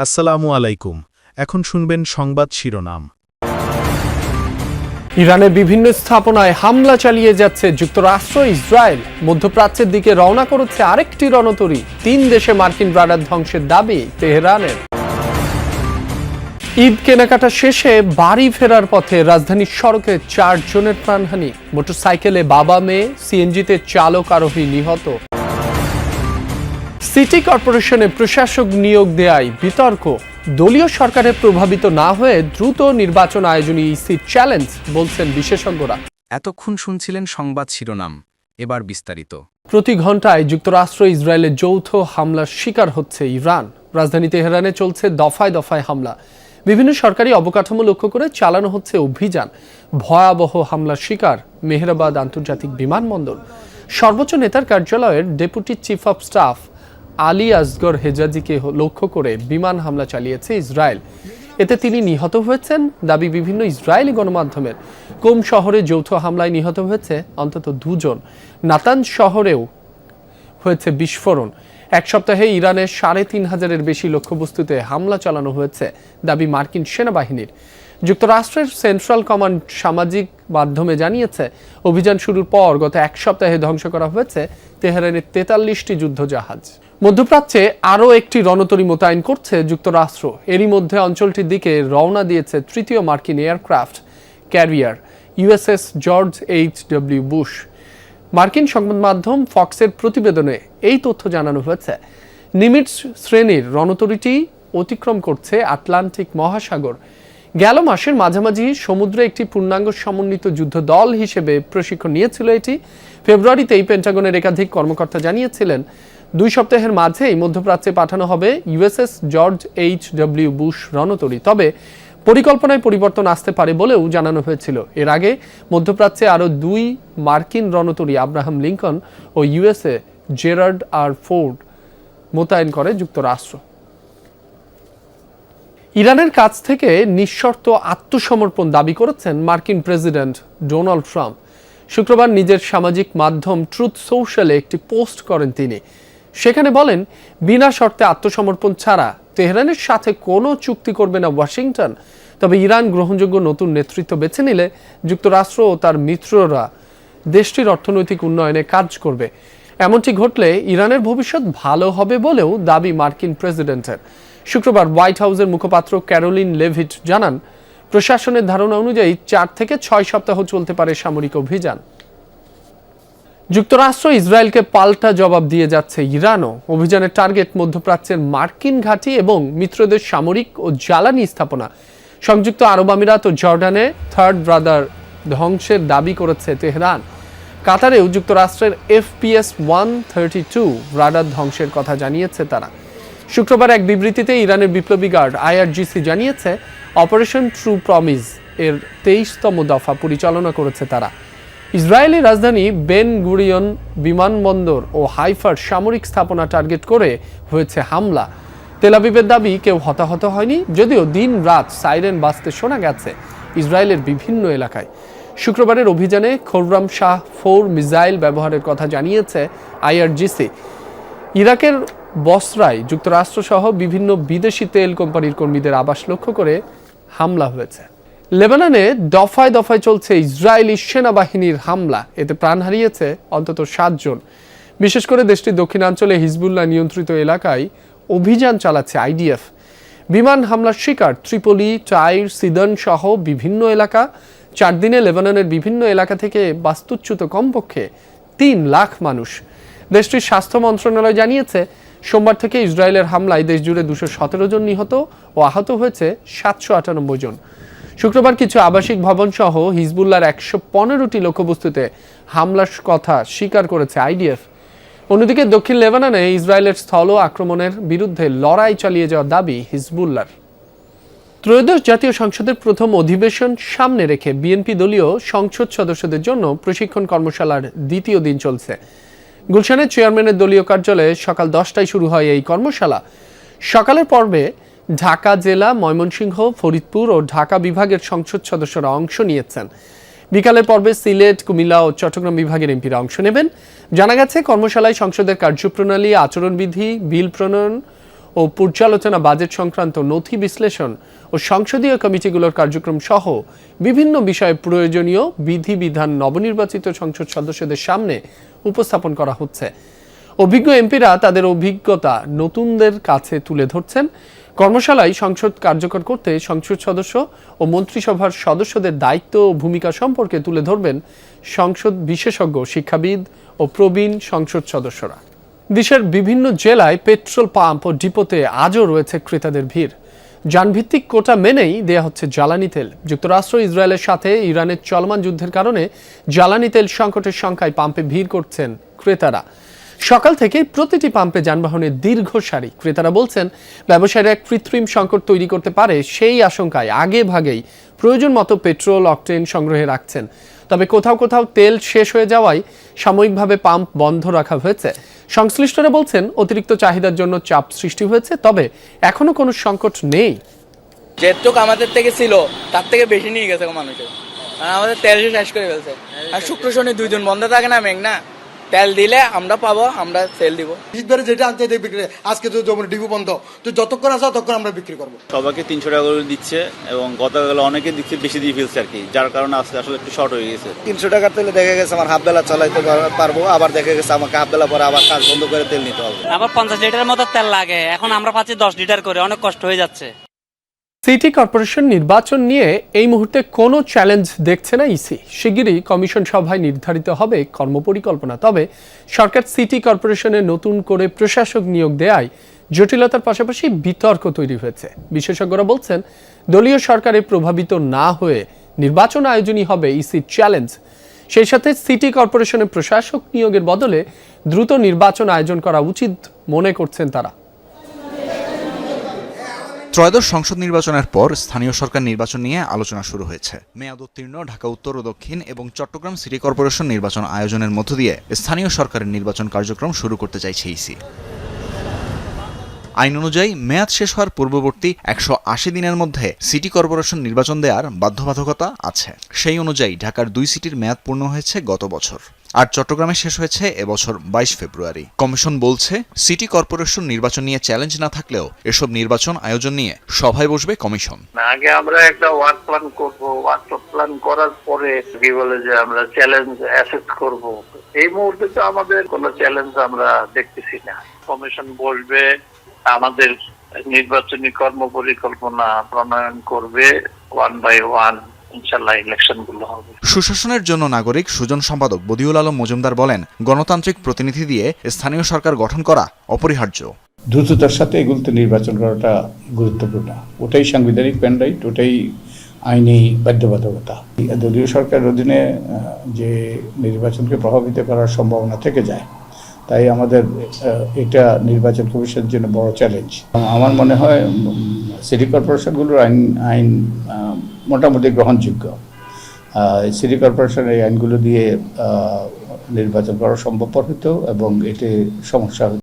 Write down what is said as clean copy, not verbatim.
আসসালামু আলাইকুম। এখন শুনবেন সংবাদ শিরোনাম। ইরানের বিভিন্ন স্থাপনায় হামলা চালিয়ে যাচ্ছে যুক্তরাষ্ট্র। ইসরায়েল মধ্যপ্রাচ্যের দিকে রওনা করেছে আরেকটি রণতরী। 3 দেশে মার্কিন রাডার ধ্বংসের দাবি তেহরানের। ঈদ কেনাকাটা শেষে বাড়ি ফেরার পথে রাজধানীর সড়কে 4 জনের প্রাণহানি। মোটরসাইকেলে বাবা মেয়ে, সিএনজিতে চালক আরোহী নিহত। সিটি কর্পোরেশনে প্রশাসক নিয়োগ দেয়ায় বিতর্ক। দলীয় সরকারে প্রভাবিত না হয়ে দ্রুত নির্বাচন আয়োজনে ইসির চ্যালেঞ্জ, বলছেন বিশেষজ্ঞরা। এতক্ষণ শুনছিলেন সংবাদ শিরোনাম, এবার বিস্তারিত। প্রতি ঘন্টায় যুক্তরাষ্ট্র ইসরায়েলের যৌথ হামলার শিকার হচ্ছে ইরান। রাজধানী তেহরানে চলছে দফায় দফায় হামলা। বিভিন্ন সরকারি অবকাঠামো লক্ষ্য করে চালানো হচ্ছে অভিযান। ভয়াবহ হামলার শিকার মেহরাবাদ আন্তর্জাতিক বিমানবন্দর। সর্বোচ্চ নেতার কার্যালয়ের deputy chief of staff Ali Asghar হেজাজিকে লক্ষ্য করে বিমান হামলা চালিয়েছে ইসরায়েল। এতে তিনি নিহত হয়েছেন দাবি বিভিন্ন ইসরায়েলি গণমাধ্যমের। কোম শহরে যৌথ হামলায় নিহত হয়েছে অন্তত 2 জন। নাতানজ শহরেও হয়েছে বিস্ফোরণ। এক সপ্তাহে ইরানের 3,500-এর বেশি লক্ষ্যবস্তুতে হামলা চালানো হয়েছে দাবি মার্কিন সেনাবাহিনীর। যুক্তরাষ্ট্রের সেন্ট্রাল কমান্ড সামাজিক মাধ্যমে জানিয়েছে, অভিযান শুরুর পর গত এক সপ্তাহে ধ্বংস করা হয়েছে তেহরানের 43টি যুদ্ধজাহাজ। মধ্যপ্রাচ্যে আরও একটি রণতরী মোতায়েন করছে যুক্তরাষ্ট্র। এরই মধ্যে অঞ্চলটির দিকে রওনা দিয়েছে তৃতীয় মার্কিন aircraft carrier USS George H W. Bush. মার্কিন সংবাদ মাধ্যম ফক্সের প্রতিবেদনে এই তথ্য জানানো হয়েছে। নিমিটজ শ্রেণীর রণতরীটি অতিক্রম করছে আটলান্টিক মহাসাগর। গেল মাসের মাঝামাঝি সমুদ্রে একটি পূর্ণাঙ্গ সমন্বিত যুদ্ধ দল হিসেবে প্রশিক্ষণ নিয়েছিল এটি। ফেব্রুয়ারিতেই পেন্টাগনের একাধিক কর্মকর্তা জানিয়েছিলেন 2 সপ্তাহের মাঝেই মধ্যপ্রাচ্যে পাঠানো হবে ইউএসএস জর্জ এইচ.ডব্লিউ. বুশ রণতরী। তবে পরিকল্পনায় পরিবর্তন আসতে পারে বলেও জানানো হয়েছিল। এর আগে মধ্যপ্রাচ্যে আরও 2 মার্কিন রণতরী আব্রাহাম লিঙ্কন ও ইউএসএ জেরার্ড আর ফোর্ড মোতায়েন করে যুক্তরাষ্ট্র। ইরানের কাছ থেকে নিঃশর্ত আত্মসমর্পণ দাবি করেছেন মার্কিন প্রেসিডেন্ট ডোনাল্ড ট্রাম্প। শুক্রবার নিজের সামাজিক মাধ্যম ট্রুথ সোশ্যালে একটি পোস্ট করেন তিনি। সেখানে বলেন, বিনা শর্তে আত্মসমর্পণ ছাড়া তেহরানের সাথে কোনো চুক্তি করবে না ওয়াশিংটন। তবে ইরান গ্রহণযোগ্য নতুন নেতৃত্ব বেছে নিলে যুক্তরাষ্ট্র ও তার মিত্ররা দেশটির অর্থনৈতিক উন্নয়নে কাজ করবে। এমনটি ঘটলে ইরানের ভবিষ্যৎ ভালো হবে বলেও দাবি মার্কিন প্রেসিডেন্টের। শুক্রবার হোয়াইট হাউসের মুখপাত্র ক্যারোলিন লেভিট জানান, প্রশাসনের ধারণা অনুযায়ী 4 থেকে 6 সপ্তাহ চলতে পারে সামরিক অভিযান। যুক্তরাষ্ট্র ইসরায়েলকে পাল্টা জবাব দিয়ে যাচ্ছে ইরানও। অভিযানের টার্গেট মধ্যপ্রাচ্যের মার্কিন ঘাঁটি এবং মিত্রদের সামরিক ও জ্বালানি স্থাপনা। সংযুক্ত আরব আমিরাত ও জর্ডানে থার্ড ব্রাদার ধ্বংসের দাবি করেছে তেহরান। কাতারেও যুক্তরাষ্ট্রের FPS-132 রাডার ধ্বংসের কথা জানিয়েছে তারা। শুক্রবার এক বিবৃতিতে ইরানের বিপ্লবী গার্ড IRGC জানিয়েছে, অপারেশন ট্রু প্রমিস এর 23তম দফা পরিচালনা করেছে তারা। ইসরায়েলি রাজধানী বেন গুরিয়ন বিমানবন্দর ও হাইফার সামরিক স্থাপনা টার্গেট করে হয়েছে হামলা। তেল আবিবের দাবি কেউ হতাহত হয়নি, যদিও দিন রাত সাইরেন বাজতে শোনা গেছে ইসরায়েলের বিভিন্ন এলাকায়। শুক্রবারের অভিযানে খোররাম শাহ 4 মিসাইল ব্যবহারের কথা জানিয়েছে IRGC। ইরাকের বসরায় যুক্তরাষ্ট্রসহ বিভিন্ন বিদেশি তেল কোম্পানির কর্মীদের আবাস লক্ষ্য করে হামলা হয়েছে। লেবাননে দফায় দফায় চলছে ইসরায়েলি সেনাবাহিনীর হামলা। এতে প্রাণ হারিয়েছে অন্তত 7 জন। বিশেষ করে দেশটির দক্ষিণাঞ্চলে হিজবুল্লাহ নিয়ন্ত্রিত এলাকায় অভিযান চালাচ্ছে IDF। বিমান হামলার শিকার ত্রিপলি, টাইর, সিদন সহ বিভিন্ন এলাকা। 4 দিনে লেবাননের বিভিন্ন এলাকা থেকে বাস্তুচ্যুত কমপক্ষে 3 লাখ মানুষ। দেশটির স্বাস্থ্য মন্ত্রণালয় জানিয়েছে, সোমবার থেকে ইসরায়েলের হামলায় দেশজুড়ে 217 জন নিহত ও আহত হয়েছে 798 জন। শুক্রবার কিছু আবাসিক ভবন সহ হিজবুল্লাহর 115টি লক্ষ্যবস্তুতে হামলার কথা স্বীকার করেছে IDF। অন্যদিকে দক্ষিণ লেবাননে ইসরায়েলের স্থল আক্রমণের বিরুদ্ধে লড়াই চালিয়ে যাওয়ার দাবি হিজবুল্লাহর। ত্রয়োদশ জাতীয় সংসদের প্রথম অধিবেশন সামনে রেখে বিএনপি দলীয় সংসদ সদস্যদের জন্য প্রশিক্ষণ কর্মশালার 2য় দিন চলছে। গুলশানের চেয়ারম্যানের দলীয় কার্যালয়ে সকাল 10টায় শুরু হয় এই কর্মশালা। সকালের পর্বে ঢাকা জেলা, ময়মনসিংহ, ফরিদপুর ও ঢাকা বিভাগের সংসদ সদস্যরা অংশ নিয়েছেন। বিকালের পর্বে সিলেট, কুমিল্লা ও চট্টগ্রাম বিভাগের এমপিরা অংশ নেবেন। জানা গেছে, কর্মশালায় সংসদের কার্যপ্রণালী, আচরণবিধি, বিল প্রণয়ন ও পর্যালোচনা, বাজেট সংক্রান্ত নথি বিশ্লেষণ ও সংসদীয় কমিটিগুলোর কার্যক্রম সহ বিভিন্ন বিষয়ে প্রয়োজনীয় বিধিবিধান নবনির্বাচিত সংসদ সদস্যদের সামনে উপস্থাপন করা হচ্ছে। অভিজ্ঞ এমপিরা তাদের অভিজ্ঞতা নতুনদের কাছে তুলে ধরছেন। কর্মশালায় সংসদ কার্যকর করতে সংসদ সদস্য ও মন্ত্রিসভার সদস্যদের দায়িত্ব ও ভূমিকা সম্পর্কে তুলে ধরবেন সংসদ বিশেষজ্ঞ, শিক্ষাবিদ ও প্রবীণ সংসদ সদস্যরা। দেশের বিভিন্ন জেলায় পেট্রোল পাম্প ও ডিপোতে আজও রয়েছে ক্রেতাদের ভিড়। যানভিত্তিক কোটা মেনেই দেয়া হচ্ছে জ্বালানি তেল। যুক্তরাষ্ট্র ইসরায়েলের সাথে ইরানের চলমান যুদ্ধের কারণে জ্বালানি তেল সংকটের সংখ্যায় পাম্পে ভিড় করছেন ক্রেতারা। সকাল থেকে প্রতিটি পাম্পে যানবাহনের দীর্ঘ সারি। ক্রেতারা বলছেন, ব্যবসায়ীরা এক কৃত্রিম সংকট তৈরি করতে পারে সেই আশঙ্কায় আগে ভাগেই প্রয়োজন মতো পেট্রোল, অকটেন সংগ্রহে রাখছেন। তবে কোথাও কোথাও তেল শেষ হয়ে যাওয়ায় সাময়িকভাবে পাম্প বন্ধ রাখা হয়েছে। সংশ্লিষ্টরা বলছেন, অতিরিক্ত চাহিদার জন্য চাপ সৃষ্টি হয়েছে, তবে এখনো কোনো সংকট নেই। যেটুক আমাদের থেকে ছিল তার থেকে বেশি নিয়ে গেছে মানুষের, আমাদের তেল শেষ করে ফেলছে। আর শুক্র শনি 2 দিন বন্ধ থাকে না মেঘনা, তেল দিলে আমরা পাবো, আমরা তেল দিব। শীতবারে যেটা আনতে বিক্রি, আজকে তো যেমন ডিপো বন্ধ, তো যতক্ষণ আসা ততক্ষণ আমরা বিক্রি করবো। সবাইকে 300 টাকা করে দিচ্ছে এবং গতকাল অনেকে দিচ্ছে বেশি দিয়ে ফেলছে আর কি, যার কারণে আজকে আসলে একটু শর্ট হয়ে গেছে। 300 টাকার তেলে দেখা গেছে আমার হাফ বেলা চালাইতে পারবো, আবার দেখা গেছে আমাকে হাফ বেলা পরে আবার কাজ বন্ধ করে তেল নিতে হবে। আবার 50 লিটারের মতো তেল লাগে, এখন আমরা পাচ্ছি 10 লিটার করে, অনেক কষ্ট হয়ে যাচ্ছে। সিটি কর্পোরেশন নির্বাচন নিয়ে এই মুহূর্তে কোনো চ্যালেঞ্জ দেখছে না ইসি। শিগগিরই কমিশন সভায় নির্ধারিত হবে কর্মপরিকল্পনা। তবে সরকার সিটি কর্পোরেশনে নতুন করে প্রশাসক নিয়োগ দেয়ায় জটিলতার পাশাপাশি বিতর্ক তৈরি হয়েছে। বিশেষজ্ঞরা বলছেন, দলীয় সরকারে প্রভাবিত না হয়ে নির্বাচন আয়োজনই হবে ইসির চ্যালেঞ্জ। সেই সাথে সিটি কর্পোরেশনের প্রশাসক নিয়োগের বদলে দ্রুত নির্বাচন আয়োজন করা উচিত মনে করছেন তারা। ত্রয়োদশ সংসদ নির্বাচনের পর স্থানীয় সরকার নির্বাচন নিয়ে আলোচনা শুরু হয়েছে। মেয়াদোত্তীর্ণ ঢাকা উত্তর ও দক্ষিণ এবং চট্টগ্রাম সিটি কর্পোরেশন নির্বাচন আয়োজনের মধ্য দিয়ে স্থানীয় সরকারের নির্বাচন কার্যক্রম শুরু করতে চাইছে ইসি। আইন অনুযায়ী মেয়াদ শেষ হওয়ার পূর্ববর্তী 180 দিনের মধ্যে সিটি কর্পোরেশন নির্বাচন দেওয়ার বাধ্যবাধকতা আছে। সেই অনুযায়ী ঢাকার 2 সিটির মেয়াদ পূর্ণ হয়েছে গত বছর, আর চট্টগ্রামে শেষ হয়েছে এবছর 22 ফেব্রুয়ারি। কমিশন বলছে, সিটি কর্পোরেশন নির্বাচন নিয়ে চ্যালেঞ্জ না থাকলেও এসব নির্বাচন আয়োজন নিয়ে সভায় বসবে কমিশন। আগে আমরা একটা ওয়ার্ক প্ল্যান করবো, ওয়ার্ক প্ল্যান করার পরে কি বলে যে আমরা চ্যালেঞ্জ অ্যাসেপ্ট করব। এই মুহূর্তে তো আমাদের কোনো চ্যালেঞ্জ আমরা দেখতেছি না। কমিশন বসবে, আমাদের নির্বাচনী কর্মপরিকল্পনা প্রণয়ন করবে, 1 by 1 ইনশাআল্লাহ ইলেকশনগুলো হবে। সুশাসনের জন্য নাগরিক সুজন সম্পাদক বদিউল আলম মজুমদার বলেন, গণতান্ত্রিক প্রতিনিধি দিয়ে স্থানীয় সরকার গঠন করা অপরিহার্য। দ্রুততার সাথে এগুলোতে নির্বাচন করাটা গুরুত্বপূর্ণ। ওটাই সাংবিধানিক প্যান্ডাইট, ওটাই আইনি বাধ্যবাধকতা। দলীয় সরকারের অধীনে যে নির্বাচনকে প্রভাবিত করার সম্ভাবনা থেকে যায়, তাই আমাদের এটা নির্বাচন কমিশনের জন্য বড় চ্যালেঞ্জ। আমার মনে হয় সিটি কর্পোরেশনগুলোর আইন মোটামুটি গ্রহণযোগ্য। সিটি কর্পোরেশনের এই আইনগুলো দিয়ে নির্বাচন করা সম্ভবপর হতো এবং এতে সমস্যা হতো।